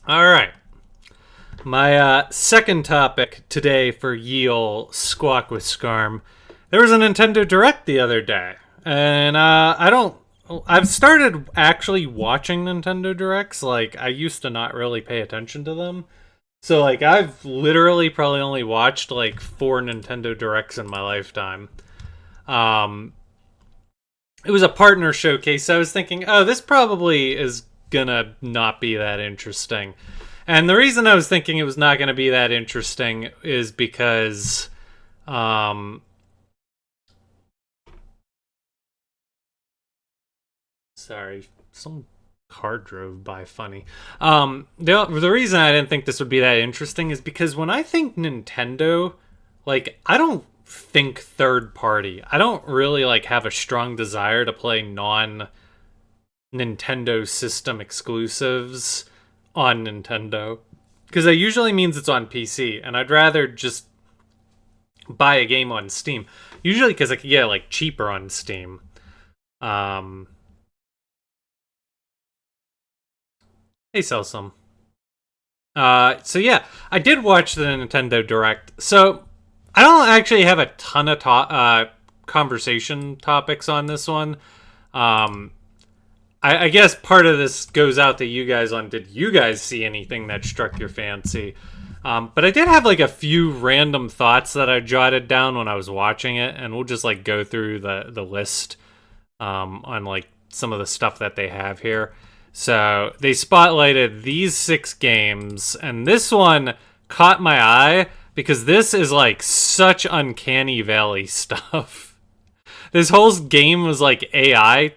All right. My second topic today for Yeal Squawk with Skarm. There was a Nintendo Direct the other day, and I don't. I've started actually watching Nintendo Directs. Like I used to not really pay attention to them. So like I've literally probably only watched like four Nintendo Directs in my lifetime. Um, it was a partner showcase. So I was thinking, oh, this probably is gonna not be that interesting. And the reason I was thinking it was not going to be that interesting is because, um, sorry, some car drove by funny. The reason I didn't think this would be that interesting is because when I think Nintendo, like, I don't think third party. I don't really, like, have a strong desire to play non Nintendo system exclusives on Nintendo. Because that usually means it's on PC, and I'd rather just buy a game on Steam. Usually because I could get it like cheaper on Steam. Um, hey, sell some. So yeah, I did watch the Nintendo Direct. So I don't actually have a ton of conversation topics on this one. Um, I guess part of this goes out to you guys on did you guys see anything that struck your fancy? But I did have like a few random thoughts that I jotted down when I was watching it, and we'll just like go through the list on like some of the stuff that they have here. So they spotlighted these six games, and this one caught my eye because this is like such uncanny valley stuff. This whole game was like AI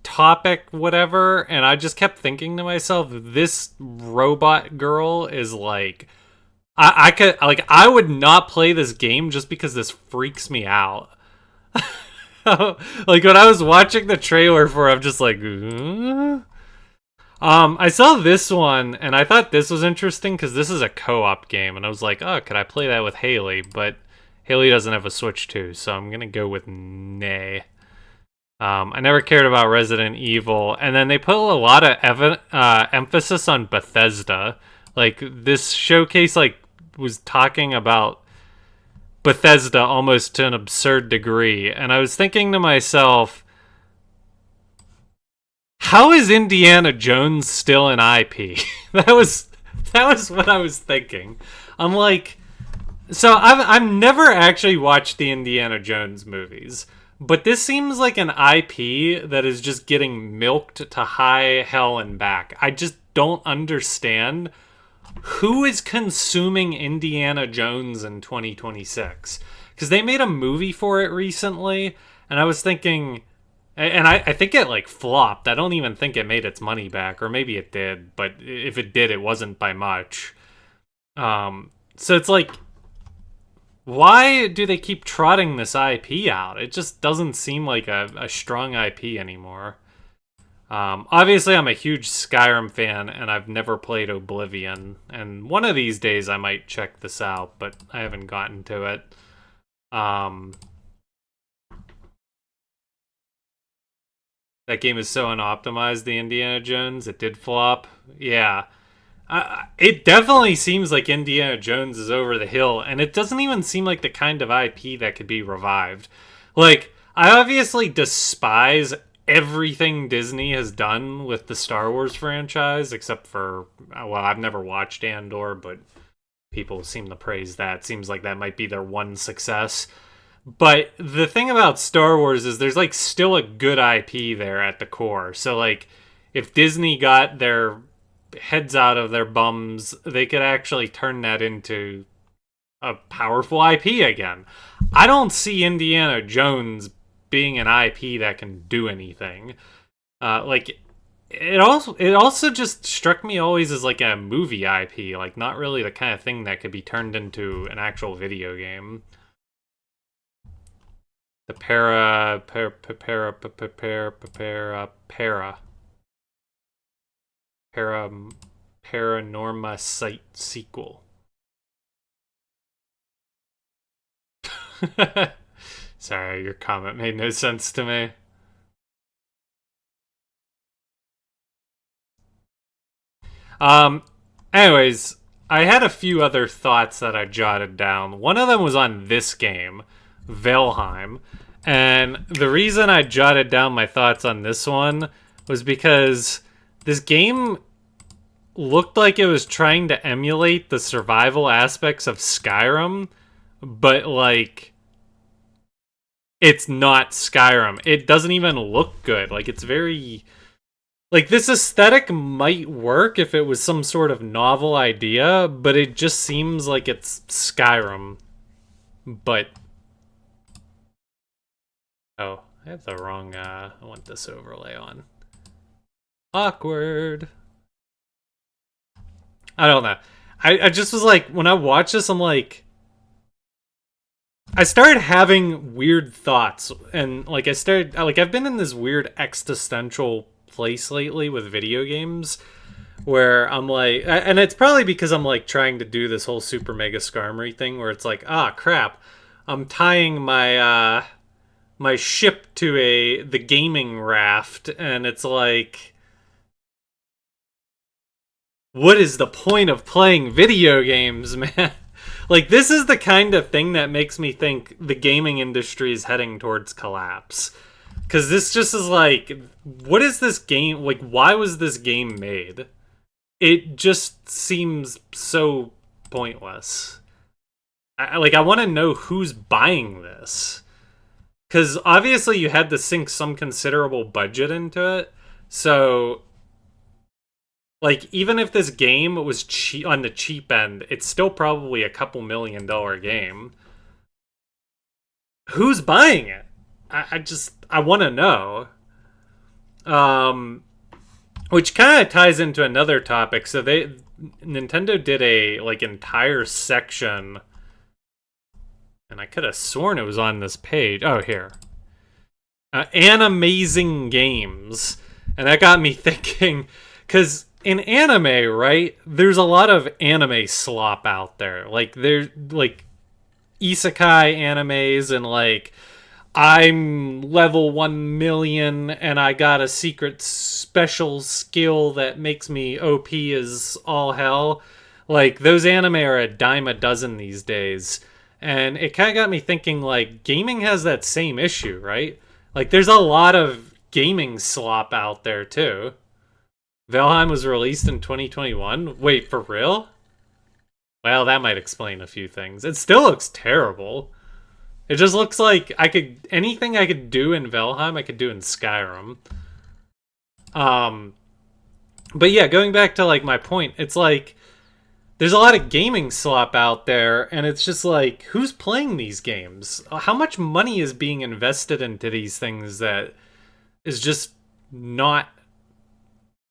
topic, whatever, and I just kept thinking to myself, this robot girl is like I could like I would not play this game just because this freaks me out. Like when I was watching the trailer for it, I'm just like I saw this one and I thought this was interesting because this is a co-op game, and I was like, oh, could I play that with Haley? But Haley doesn't have a Switch too, so I'm gonna go with nay. I never cared about Resident Evil, and then they put a lot of emphasis on Bethesda. Like this showcase, like was talking about Bethesda almost to an absurd degree, and I was thinking to myself, how is Indiana Jones still an IP? that was what I was thinking. I'm like, so I've never actually watched the Indiana Jones movies, but this seems like an IP that is just getting milked to high hell and back. I just don't understand who is consuming Indiana Jones in 2026, because they made a movie for it recently, and I was thinking, and I think it like flopped. I don't even think it made its money back, or maybe it did, but if it did, it wasn't by much. So it's like, why do they keep trotting this IP out? It just doesn't seem like a strong IP anymore. Obviously, I'm a huge Skyrim fan, and I've never played Oblivion. And one of these days, I might check this out, but I haven't gotten to it. Um, that game is so unoptimized, the Indiana Jones. It did flop. Yeah. It definitely seems like Indiana Jones is over the hill, and it doesn't even seem like the kind of IP that could be revived. Like, I obviously despise everything Disney has done with the Star Wars franchise, except for, well, I've never watched Andor, but people seem to praise that. Seems like that might be their one success. But the thing about Star Wars is there's like still a good IP there at the core. So like if Disney got their heads out of their bums, they could actually turn that into a powerful IP again. I don't see Indiana Jones being an IP that can do anything. Like it also just struck me always as like a movie IP, like not really the kind of thing that could be turned into an actual video game. The para paranorma site sequel. Sorry, your comment made no sense to me. Um, anyways, I had a few other thoughts that I jotted down. One of them was on this game, Valheim. And the reason I jotted down my thoughts on this one was because this game looked like it was trying to emulate the survival aspects of Skyrim, but like it's not Skyrim. It doesn't even look good. Like it's very like this aesthetic might work if it was some sort of novel idea, but it just seems like it's Skyrim. But oh, I have the wrong I want this overlay on. Awkward. I don't know. I just was like, when I watched this, I'm like, I started having weird thoughts. And like, I've been in this weird existential place lately with video games where I'm like, and it's probably because I'm like trying to do this whole super mega skarmory thing where it's like, ah, crap. I'm tying my ship to the gaming raft, and it's like, what is the point of playing video games, man? Like, this is the kind of thing that makes me think the gaming industry is heading towards collapse. Because this just is like, what is this game? Like, why was this game made? It just seems so pointless. I want to know who's buying this. Because obviously you had to sink some considerable budget into it. So like, even if this game was cheap on the cheap end, it's still probably a couple $1 million game. Who's buying it? I want to know. Which kind of ties into another topic. So Nintendo did a like entire section, and I could have sworn it was on this page. Oh, here. Animazing games, and that got me thinking, because in anime, right, there's a lot of anime slop out there. Like, there's like isekai animes, and like I'm level 1 million and I got a secret special skill that makes me OP as all hell. Like, those anime are a dime a dozen these days. And it kind of got me thinking, like, gaming has that same issue, right? Like, there's a lot of gaming slop out there, too. Valheim was released in 2021. Wait, for real? Well, that might explain a few things. It still looks terrible. It just looks like anything I could do in Valheim, I could do in Skyrim. But yeah, going back to like my point, it's like there's a lot of gaming slop out there, and it's just like, who's playing these games? How much money is being invested into these things that is just not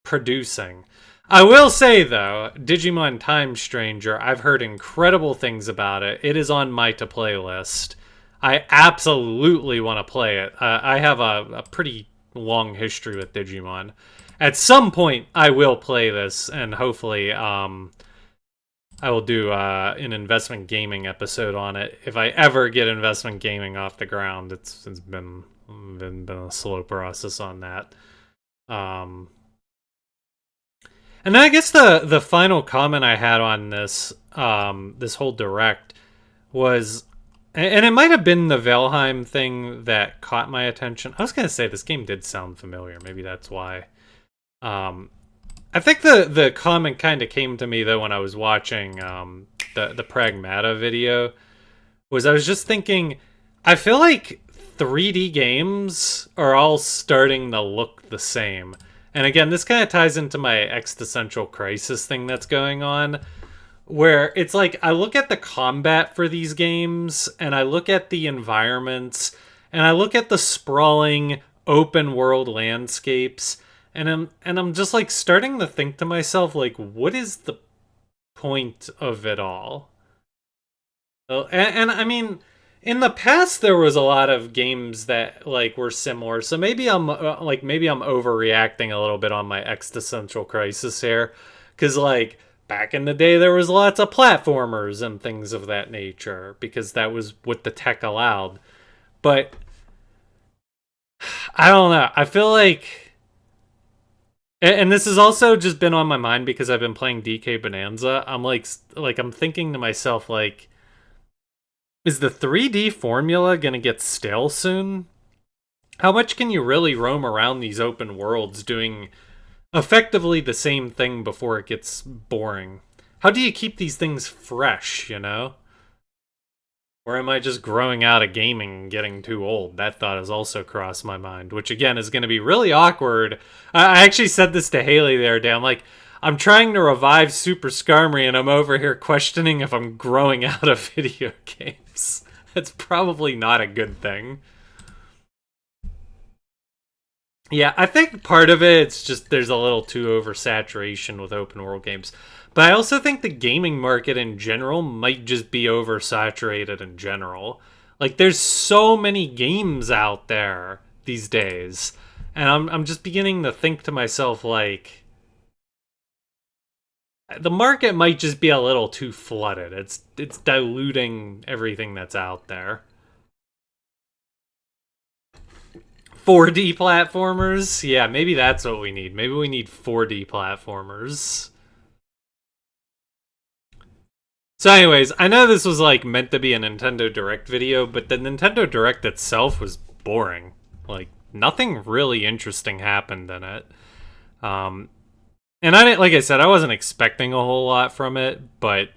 producing? I will say, though, Digimon Time Stranger, I've heard incredible things about it. It is on my to-play list. I absolutely want to play it. I have a pretty long history with Digimon. At some point, I will play this, and hopefully I will do an investment gaming episode on it. If I ever get investment gaming off the ground, it's been a slow process on that. And then I guess the final comment I had on this this whole direct was, and it might have been the Valheim thing that caught my attention. I was gonna say this game did sound familiar. Maybe that's why. I think the comment kind of came to me though when I was watching the Pragmata video. I was just thinking, I feel like 3D games are all starting to look the same. And again, this kind of ties into my existential crisis thing that's going on, where it's like I look at the combat for these games, and I look at the environments, and I look at the sprawling open world landscapes, and I'm just like starting to think to myself, like, what is the point of it all? And I mean, in the past there was a lot of games that like were similar, so maybe I'm maybe I'm overreacting a little bit on my existential crisis here, because like back in the day there was lots of platformers and things of that nature because that was what the tech allowed. But I don't know, I feel like And this has also just been on my mind because I've been playing DK Bonanza. I'm I'm thinking to myself, like, is the 3D formula gonna get stale soon? How much can you really roam around these open worlds doing effectively the same thing before it gets boring? How do you keep these things fresh, you know? Or am I just growing out of gaming and getting too old? That thought has also crossed my mind, which again is going to be really awkward. I actually said this to Haley the other day. I'm like, I'm trying to revive Super Skarmory and I'm over here questioning if I'm growing out of video games. That's probably not a good thing. Yeah, I think part of it's just there's a little too oversaturation with open world games. But I also think the gaming market in general might just be oversaturated in general. Like there's so many games out there these days. And I'm just beginning to think to myself like the market might just be a little too flooded. It's diluting everything that's out there. 4D platformers? Yeah, maybe that's what we need. Maybe we need 4D platformers. So anyways, I know this was like meant to be a Nintendo Direct video, but the Nintendo Direct itself was boring. Like nothing really interesting happened in it. And I didn't, like I said, I wasn't expecting a whole lot from it, but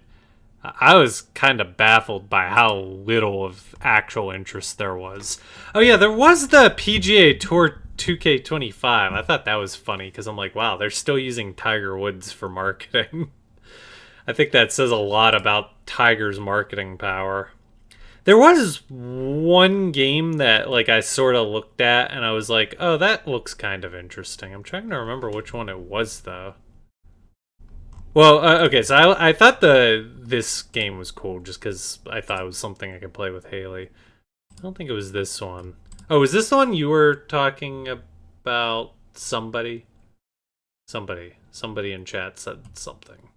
I was kind of baffled by how little of actual interest there was. Oh yeah, there was the PGA Tour 2K25. I thought that was funny because I'm like, wow, they're still using Tiger Woods for marketing. I think that says a lot about Tiger's marketing power. There was one game that like I sort of looked at and I was like, oh, that looks kind of interesting. I'm trying to remember which one it was though. Well, okay, so I thought this game was cool just because I thought it was something I could play with Haley. I don't think it was this one. Oh, is this the one you were talking about? Somebody in chat said something.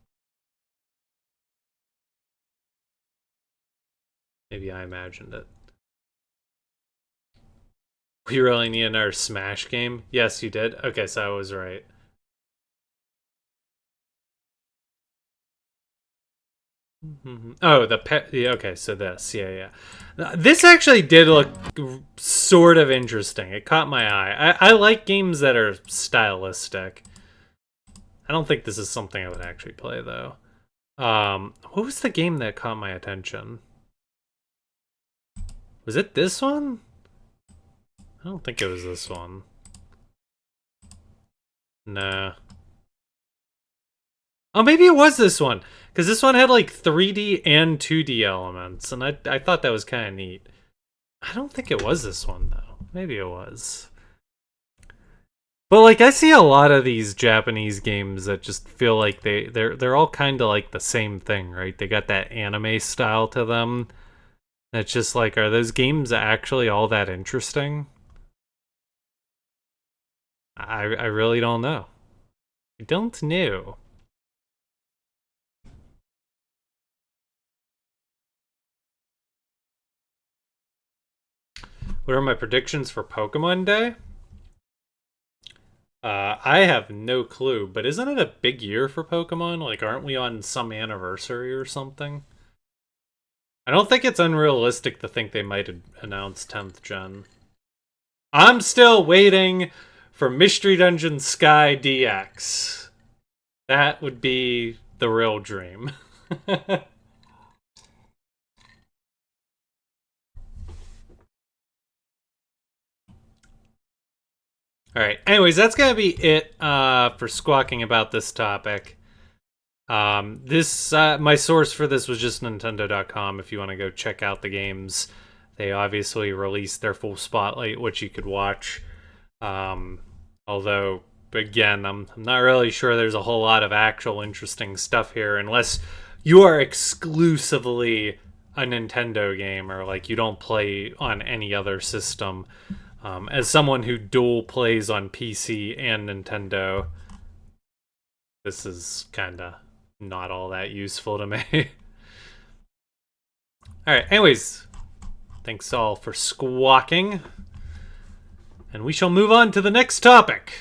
Maybe I imagined it. We really need another Smash game? Yes, you did? Okay, so I was right. Oh, the pet. Yeah, okay, so this. Yeah. This actually did look sort of interesting. It caught my eye. I like games that are stylistic. I don't think this is something I would actually play, though. What was the game that caught my attention? Was it this one? I don't think it was this one. Nah. Oh, maybe it was this one. Because this one had like 3D and 2D elements. And I thought that was kind of neat. I don't think it was this one, though. Maybe it was. But like I see a lot of these Japanese games that just feel like they're all kind of like the same thing, right? They got that anime style to them. It's just like, are those games actually all that interesting? I really don't know. I don't know. What are my predictions for Pokemon Day? I have no clue, but isn't it a big year for Pokemon? Like, aren't we on some anniversary or something? I don't think it's unrealistic to think they might announce 10th gen. I'm still waiting for Mystery Dungeon Sky DX. That would be the real dream. Alright, anyways, that's gonna be it for squawking about this topic. My source for this was just Nintendo.com if you want to go check out the games. They obviously released their full spotlight, which you could watch. Although, again, I'm not really sure there's a whole lot of actual interesting stuff here unless you are exclusively a Nintendo gamer, like you don't play on any other system. As someone who dual plays on PC and Nintendo, this is kind of not all that useful to me. Alright, anyways, thanks all for squawking. And we shall move on to the next topic.